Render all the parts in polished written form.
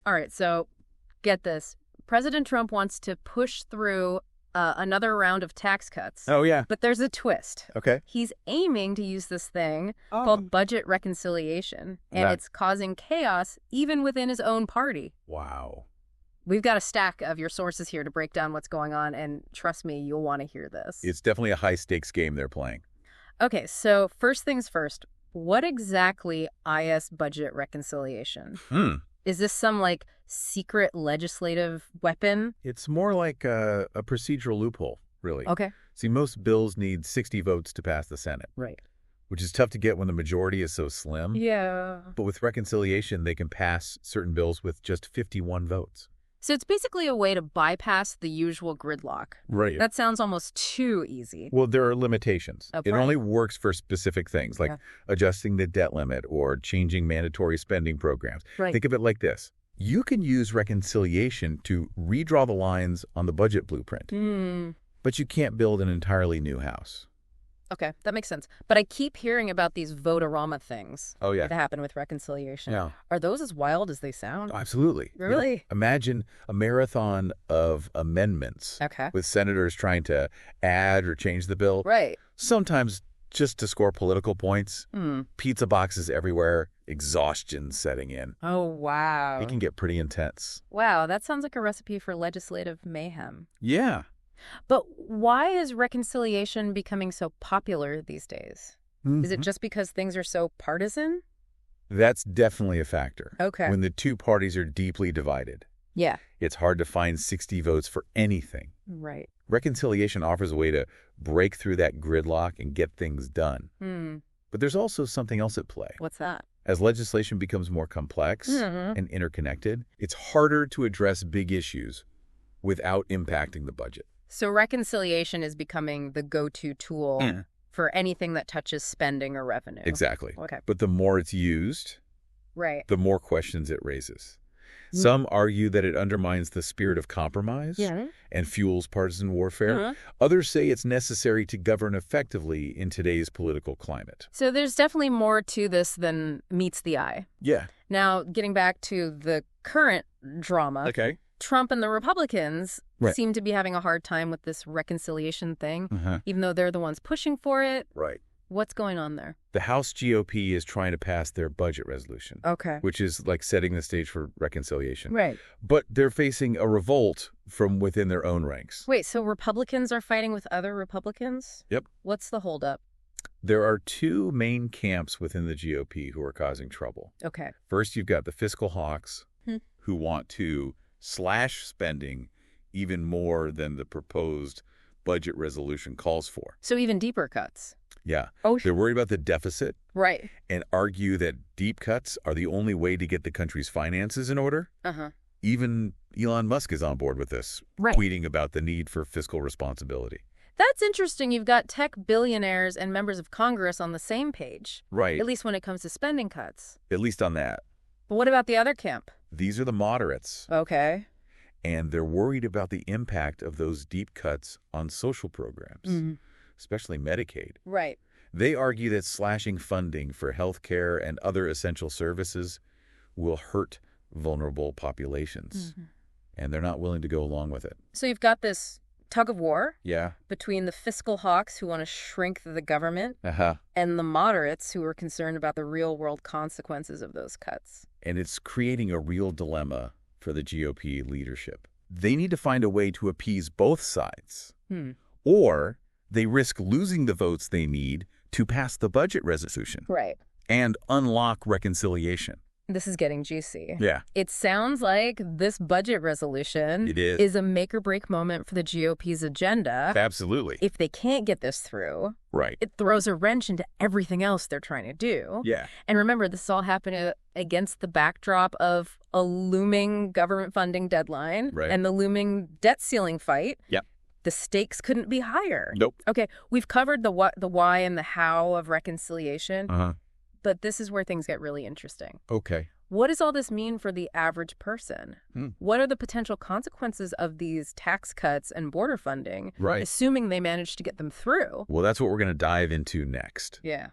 All right, so get this. President Trump wants to push through another round of tax cuts. Oh, yeah. But there's a twist. Okay. He's aiming to use this thing called budget reconciliation, and it's causing chaos even within his own party. Wow. We've got a stack of your sources here to break down what's going on, and trust me, you'll want to hear this. It's definitely a high-stakes game they're playing. Okay, so first things first, what exactly is budget reconciliation? Is this some, secret legislative weapon? It's more like a procedural loophole, really. Okay. See, most bills need 60 votes to pass the Senate. Right. Which is tough to get when the majority is so slim. Yeah. But with reconciliation, they can pass certain bills with just 51 votes. So it's basically a way to bypass the usual gridlock. Right. That sounds almost too easy. Well, there are limitations. Oh, it right. only works for specific things, like adjusting the debt limit or changing mandatory spending programs. Right. Think of it like this. You can use reconciliation to redraw the lines on the budget blueprint, but you can't build an entirely new house. Okay, that makes sense. But I keep hearing about these vote-a-rama things that happen with reconciliation. Yeah. Are those as wild as they sound? Oh, absolutely. Really? Yeah. Imagine a marathon of amendments with senators trying to add or change the bill. Right. Sometimes just to score political points. Pizza boxes everywhere, exhaustion setting in. Oh, wow. It can get pretty intense. Wow, that sounds like a recipe for legislative mayhem. Yeah. But why is reconciliation becoming so popular these days? Is it just because things are so partisan? That's definitely a factor. Okay. When the two parties are deeply divided. Yeah. It's hard to find 60 votes for anything. Right. Reconciliation offers a way to break through that gridlock and get things done. But there's also something else at play. What's that? As legislation becomes more complex and interconnected, it's harder to address big issues without impacting the budget. So reconciliation is becoming the go-to tool for anything that touches spending or revenue. Exactly. Okay. But the more it's used, the more questions it raises. Some argue that it undermines the spirit of compromise and fuels partisan warfare. Others say it's necessary to govern effectively in today's political climate. So there's definitely more to this than meets the eye. Yeah. Now, getting back to the current drama. Okay. Trump and the Republicans seem to be having a hard time with this reconciliation thing, even though they're the ones pushing for it. Right. What's going on there? The House GOP is trying to pass their budget resolution, which is like setting the stage for reconciliation. Right. But they're facing a revolt from within their own ranks. Wait, so Republicans are fighting with other Republicans? Yep. What's the holdup? There are two main camps within the GOP who are causing trouble. Okay. First, you've got the fiscal hawks who want to slash spending even more than the proposed budget resolution calls for. So even deeper cuts. Yeah. Oh, they're worried about the deficit. Right. And argue that deep cuts are the only way to get the country's finances in order. Even Elon Musk is on board with this, tweeting about the need for fiscal responsibility. That's interesting. You've got tech billionaires and members of Congress on the same page. Right. At least when it comes to spending cuts. At least on that. But what about the other camp? These are the moderates. Okay. And they're worried about the impact of those deep cuts on social programs, especially Medicaid. Right. They argue that slashing funding for health care and other essential services will hurt vulnerable populations. And they're not willing to go along with it. So you've got this tug of war between the fiscal hawks who want to shrink the government and the moderates who are concerned about the real-world consequences of those cuts. And it's creating a real dilemma for the GOP leadership. They need to find a way to appease both sides, or they risk losing the votes they need to pass the budget resolution and unlock reconciliation. This is getting juicy. Yeah. It sounds like this budget resolution is a make-or-break moment for the GOP's agenda. Absolutely. If they can't get this through, it throws a wrench into everything else they're trying to do. Yeah. And remember, this is all happening against the backdrop of a looming government funding deadline and the looming debt ceiling fight. Yep. The stakes couldn't be higher. Nope. Okay, we've covered the what, the why, and the how of reconciliation. But this is where things get really interesting. Okay. What does all this mean for the average person? What are the potential consequences of these tax cuts and border funding, assuming they manage to get them through? Well, that's what we're going to dive into next. Yeah.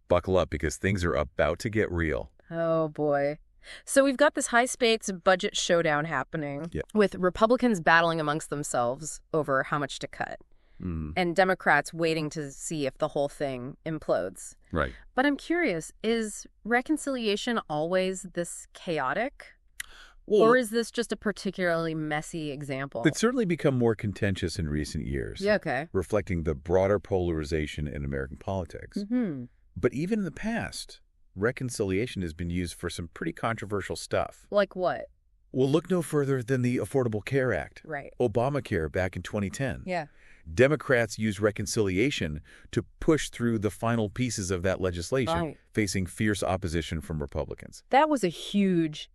Buckle up because things are about to get real. Oh, boy. So we've got this high-stakes budget showdown happening with Republicans battling amongst themselves over how much to cut. And Democrats waiting to see if the whole thing implodes. Right. But I'm curious, is reconciliation always this chaotic? Well, or is this just a particularly messy example? It's certainly become more contentious in recent years. Yeah, okay. Reflecting the broader polarization in American politics. But even in the past, reconciliation has been used for some pretty controversial stuff. Like what? Well, look no further than the Affordable Care Act. Right. Obamacare back in 2010. Yeah. Democrats used reconciliation to push through the final pieces of that legislation, facing fierce opposition from Republicans. That was a huge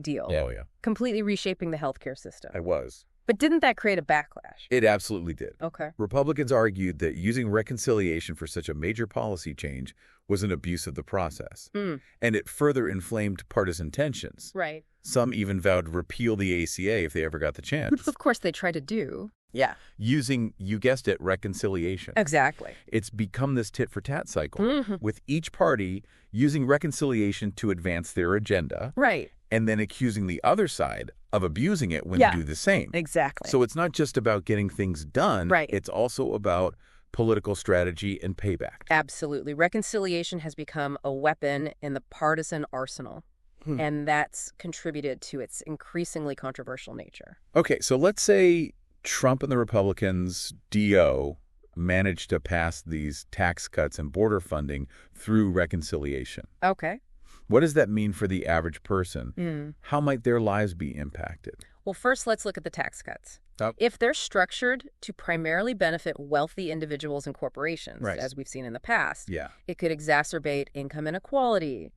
deal. Oh, yeah. Completely reshaping the healthcare system. It was. But didn't that create a backlash? It absolutely did. Okay. Republicans argued that using reconciliation for such a major policy change was an abuse of the process. And it further inflamed partisan tensions. Right. Some even vowed to repeal the ACA if they ever got the chance. Which, of course, they tried to do. Yeah. Using, you guessed it, reconciliation. Exactly. It's become this tit-for-tat cycle, with each party using reconciliation to advance their agenda. Right. And then accusing the other side of abusing it when they do the same. Exactly. So it's not just about getting things done. Right. It's also about political strategy and payback. Absolutely. Reconciliation has become a weapon in the partisan arsenal. And that's contributed to its increasingly controversial nature. Okay, so let's say Trump and the Republicans, DO, managed to pass these tax cuts and border funding through reconciliation. Okay. What does that mean for the average person? How might their lives be impacted? Well, first, let's look at the tax cuts. If they're structured to primarily benefit wealthy individuals and corporations, as we've seen in the past, it could exacerbate income inequality.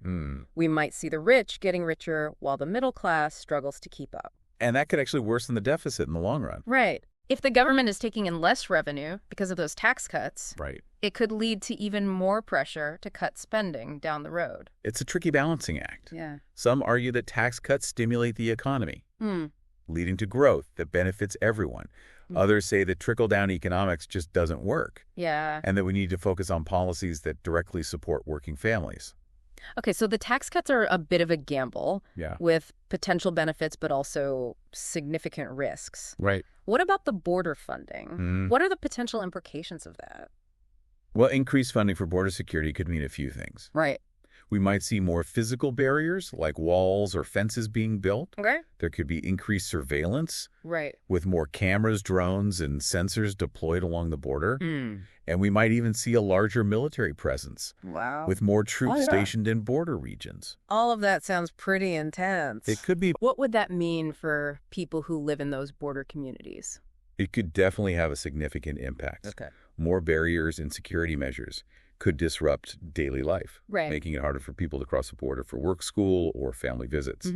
We might see the rich getting richer while the middle class struggles to keep up. And that could actually worsen the deficit in the long run. Right. If the government is taking in less revenue because of those tax cuts, it could lead to even more pressure to cut spending down the road. It's a tricky balancing act. Yeah. Some argue that tax cuts stimulate the economy, leading to growth that benefits everyone. Others say that trickle-down economics just doesn't work. Yeah. And that we need to focus on policies that directly support working families. Okay, so the tax cuts are a bit of a gamble with potential benefits but also significant risks. Right. What about the border funding? What are the potential implications of that? Well, increased funding for border security could mean a few things. Right. We might see more physical barriers like walls or fences being built. Okay. There could be increased surveillance. Right. With more cameras, drones, and sensors deployed along the border. And we might even see a larger military presence. Wow. With more troops stationed in border regions. All of that sounds pretty intense. It could be. What would that mean for people who live in those border communities? It could definitely have a significant impact. Okay. More barriers and security measures could disrupt daily life, making it harder for people to cross the border for work, school, or family visits.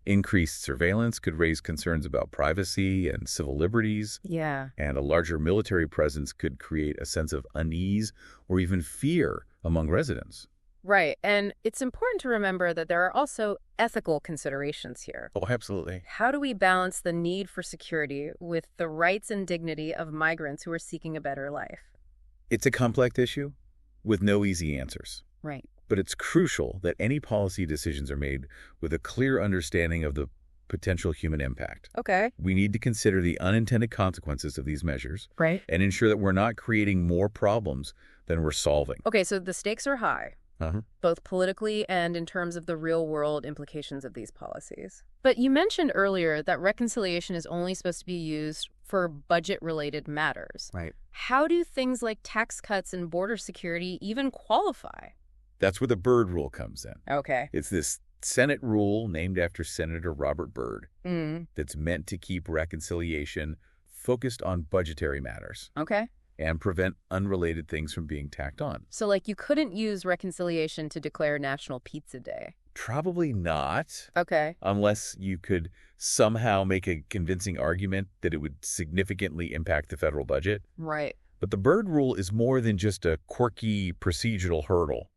Increased surveillance could raise concerns about privacy and civil liberties. Yeah. And a larger military presence could create a sense of unease or even fear among residents. Right. And it's important to remember that there are also ethical considerations here. Oh, absolutely. How do we balance the need for security with the rights and dignity of migrants who are seeking a better life? It's a complex issue with no easy answers. Right. But it's crucial that any policy decisions are made with a clear understanding of the potential human impact. Okay. We need to consider the unintended consequences of these measures. Right. And ensure that we're not creating more problems than we're solving. Okay, so the stakes are high. Both politically and in terms of the real-world implications of these policies. But you mentioned earlier that reconciliation is only supposed to be used for budget-related matters. Right. How do things like tax cuts and border security even qualify? That's where the Byrd Rule comes in. Okay. It's this Senate rule named after Senator Robert Byrd that's meant to keep reconciliation focused on budgetary matters. Okay. And prevent unrelated things from being tacked on. So, like, you couldn't use reconciliation to declare National Pizza Day? Probably not. Okay. Unless you could somehow make a convincing argument that it would significantly impact the federal budget. Right. But the Byrd Rule is more than just a quirky procedural hurdle.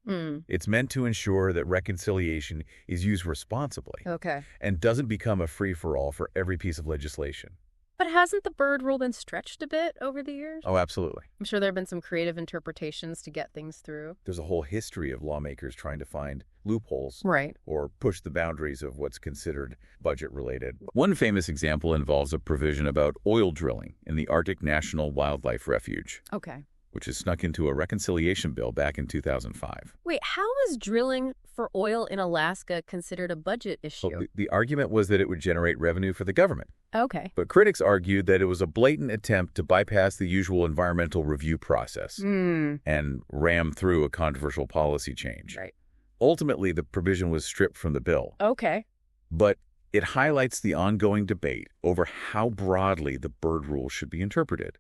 It's meant to ensure that reconciliation is used responsibly. Okay. And doesn't become a free-for-all for every piece of legislation. But hasn't the Byrd Rule been stretched a bit over the years? Oh, absolutely. I'm sure there have been some creative interpretations to get things through. There's a whole history of lawmakers trying to find loopholes. Right. Or push the boundaries of what's considered budget-related. One famous example involves a provision about oil drilling in the Arctic National Wildlife Refuge. Okay. Which is snuck into a reconciliation bill back in 2005. Wait, how is drilling for oil in Alaska considered a budget issue? Well, the argument was that it would generate revenue for the government. Okay. But critics argued that it was a blatant attempt to bypass the usual environmental review process and ram through a controversial policy change. Right. Ultimately, the provision was stripped from the bill. Okay. But it highlights the ongoing debate over how broadly the Byrd Rule should be interpreted.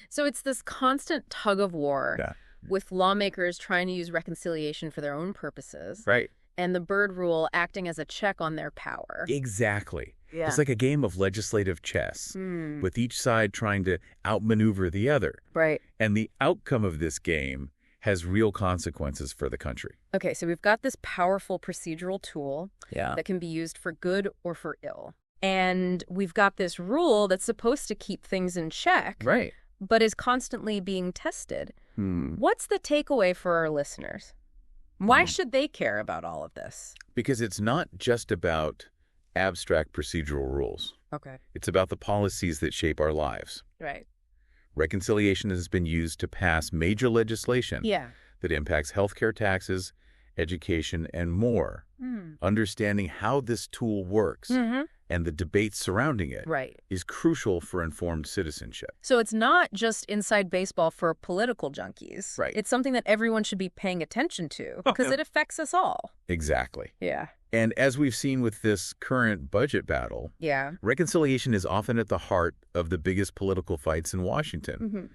So it's this constant tug of war with lawmakers trying to use reconciliation for their own purposes. Right. And the Byrd Rule acting as a check on their power. Exactly. Yeah. It's like a game of legislative chess, with each side trying to outmaneuver the other. Right. And the outcome of this game has real consequences for the country. Okay, so we've got this powerful procedural tool that can be used for good or for ill. And we've got this rule that's supposed to keep things in check. Right. But is constantly being tested. What's the takeaway for our listeners? Why should they care about all of this? Because it's not just about abstract procedural rules. Okay. It's about the policies that shape our lives. Right. Reconciliation has been used to pass major legislation that impacts healthcare, taxes, education, and more. Understanding how this tool works and the debate surrounding it is crucial for informed citizenship. So it's not just inside baseball for political junkies. Right. It's something that everyone should be paying attention to because it affects us all. Exactly. Yeah. And as we've seen with this current budget battle, reconciliation is often at the heart of the biggest political fights in Washington.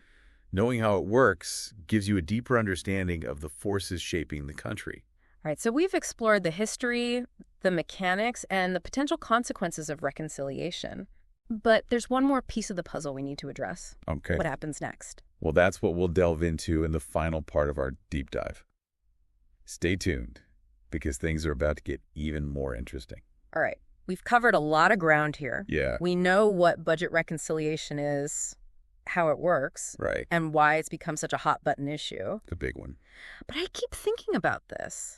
Knowing how it works gives you a deeper understanding of the forces shaping the country. All right, so we've explored the history, the mechanics, and the potential consequences of reconciliation. But there's one more piece of the puzzle we need to address. Okay. What happens next? Well, that's what we'll delve into in the final part of our deep dive. Stay tuned, because things are about to get even more interesting. All right, we've covered a lot of ground here. Yeah. We know what budget reconciliation is, how it works, and why it's become such a hot-button issue. The big one. But I keep thinking about this.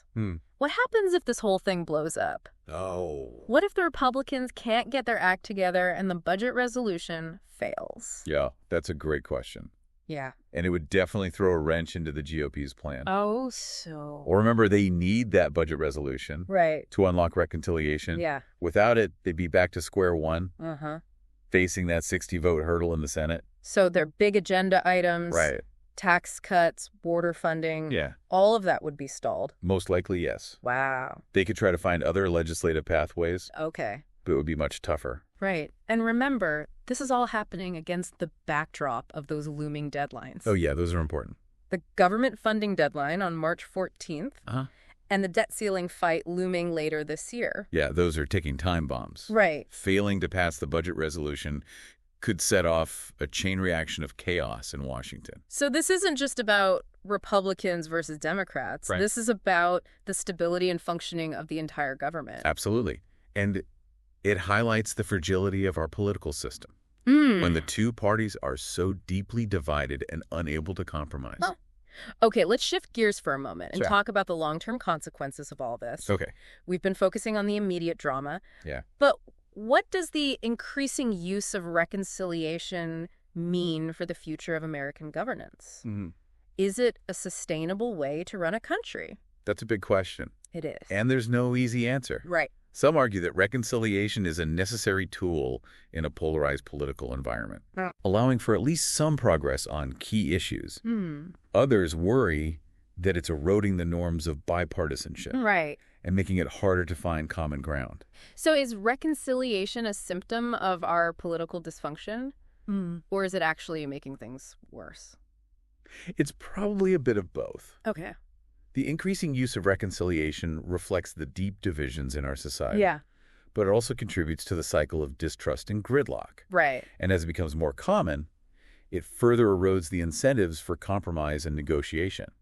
What happens if this whole thing blows up? Oh. What if the Republicans can't get their act together and the budget resolution fails? Yeah, that's a great question. Yeah. And it would definitely throw a wrench into the GOP's plan. Oh, so. Or remember, they need that budget resolution to unlock reconciliation. Yeah. Without it, they'd be back to square one, facing that 60-vote hurdle in the Senate. So their big agenda items, tax cuts, border funding, all of that would be stalled. Most likely, yes. Wow. They could try to find other legislative pathways. Okay. But it would be much tougher. Right. And remember, this is all happening against the backdrop of those looming deadlines. Oh, yeah, those are important. The government funding deadline on March 14th and the debt ceiling fight looming later this year. Yeah, those are ticking time bombs. Right. Failing to pass the budget resolution could set off a chain reaction of chaos in Washington. So this isn't just about Republicans versus Democrats. This is about the stability and functioning of the entire government. Absolutely. And it highlights the fragility of our political system when the two parties are so deeply divided and unable to compromise. Huh. Okay, let's shift gears for a moment and talk about the long-term consequences of all this. Okay. We've been focusing on the immediate drama. Yeah. But what does the increasing use of reconciliation mean for the future of American governance? Is it a sustainable way to run a country? That's a big question. It is. And there's no easy answer. Right. Some argue that reconciliation is a necessary tool in a polarized political environment, allowing for at least some progress on key issues. Others worry that it's eroding the norms of bipartisanship. Right. And making it harder to find common ground. So is reconciliation a symptom of our political dysfunction? Or is it actually making things worse? It's probably a bit of both. Okay. The increasing use of reconciliation reflects the deep divisions in our society. Yeah. But it also contributes to the cycle of distrust and gridlock. Right. And as it becomes more common, it further erodes the incentives for compromise and negotiation.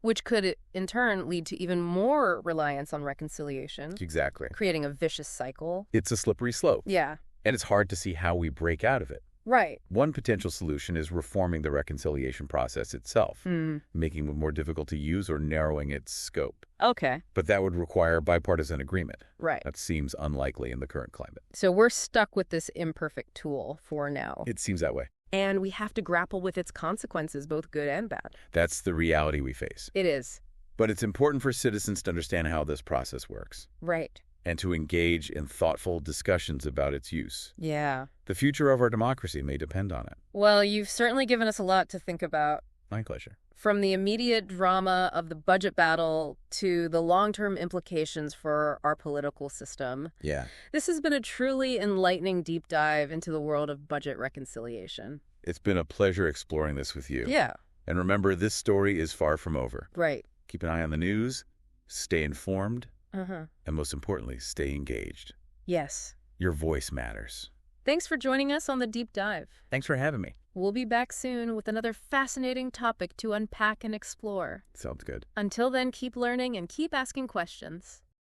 Which could, in turn, lead to even more reliance on reconciliation. Exactly. Creating a vicious cycle. It's a slippery slope. Yeah. And it's hard to see how we break out of it. Right. One potential solution is reforming the reconciliation process itself, making it more difficult to use or narrowing its scope. Okay. But that would require bipartisan agreement. Right. That seems unlikely in the current climate. So we're stuck with this imperfect tool for now. It seems that way. And we have to grapple with its consequences, both good and bad. That's the reality we face. It is. But it's important for citizens to understand how this process works. Right. And to engage in thoughtful discussions about its use. Yeah. The future of our democracy may depend on it. Well, you've certainly given us a lot to think about. My pleasure. From the immediate drama of the budget battle to the long-term implications for our political system. Yeah. This has been a truly enlightening deep dive into the world of budget reconciliation. It's been a pleasure exploring this with you. Yeah. And remember, this story is far from over. Right. Keep an eye on the news, stay informed, and most importantly, stay engaged. Yes. Your voice matters. Thanks for joining us on the deep dive. Thanks for having me. We'll be back soon with another fascinating topic to unpack and explore. Sounds good. Until then, keep learning and keep asking questions.